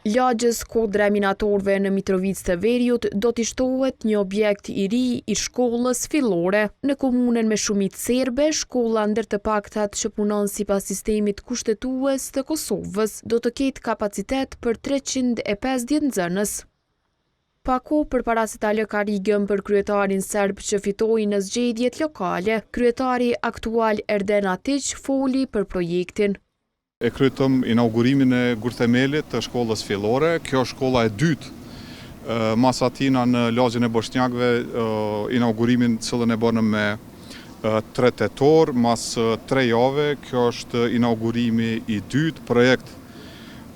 Lagjës Kodra e Minatorëve në Mitrovicë të Veriut do t'i shtohet një objekt i ri i shkollës fillore. Në komunën me shumicë serbe, shkolla ndër të paktat që punon sipas sistemit kushtetues të Kosovës do të ketë kapacitet për 350 nxënës. Pa kohë përpara se ta lë karrigën për kryetarin serb që fitoi në zgjedhjet lokale, kryetari aktual Erden Atiq foli për projektin. E kryetëm inaugurimin e gurthemelit të shkollës fillore. Kjo është shkolla e dytë mas atina në lagjën e Boshnjakëve, inaugurimin cilën e bënëm me 3 tetor, mas 3 jave. Kjo është inaugurimi i dytë, projekt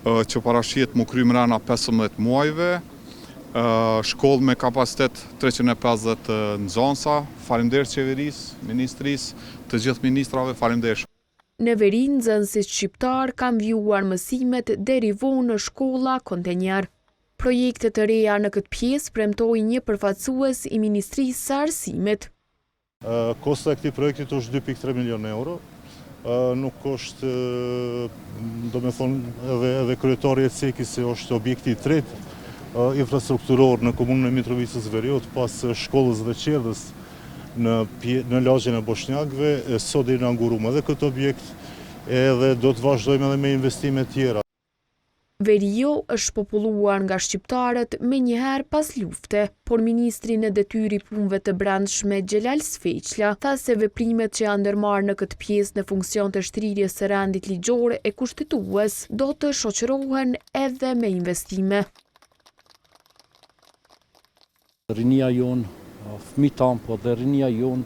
që parashihet mu kry mrena 15 muajve. Shkollë me kapacitet 350 nxënësa. Faleminderit qeverisë, ministrisë, të gjithë ministrave, faleminderit. Në Veri, nxënësit shqiptar kanë vjuar mësimet deri vonë në shkolla kontenjar. Projekte të reja në këtë pjesë premtoi një përfaqësues i Ministrisë së Arsimit. Kosta e këtij projekti është 2.3 milion euro. Nuk është, domethënë, edhe kryetari e cekis se është objekti i tretë infrastrukturor në komunën e Mitrovicës Veriut pas shkollës dhe qerdhës në lagjën e Boshnjakëve. Sot e inauguruam edhe këtë objekt edhe do të vazhdojmë edhe me investime tjera. Verio është populluar nga shqiptarët me njëherë pas lufte, por ministri në detyri punëve të brendshme Xhelal Sfeqla tha se veprimet që janë ndërmarrë në këtë pjesë në funksion të shtrirjes së rendit ligjor e kushtetues do të shoqërohen edhe me investime. Rinia jonë, fëmijët tanë, po dhe rinia jonë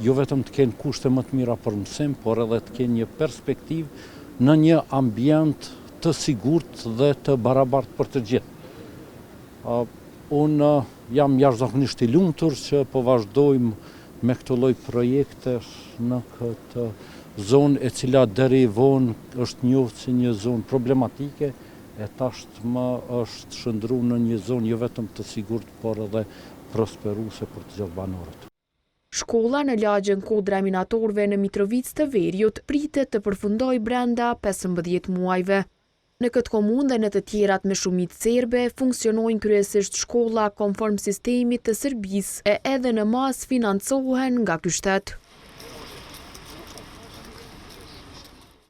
jo vetëm të kenë kushte më të mira për mësim, por edhe të kenë një perspektivë në një ambient të sigurt dhe të barabartë për të gjithë. Unë jam jashtëzakonisht i lumtur që po vazhdojmë me këtë lloj projekte në këtë zonë e cila deri vonë është njohur si një zonë problematike, e tashmë është shndruar në një zonë jo vetëm të sigurt, por edhe prosperuese për të gjithë banorët. Shkolla në lagjën Kodra e Minatorëve në Mitrovicë të Veriut pritet të përfundojë brenda 15 muajve. Në këtë komunë dhe në të tjerat me shumicë serbe funksionojnë kryesisht shkolla konform sistemit të Serbisë e edhe në mas financohen nga ky shtet.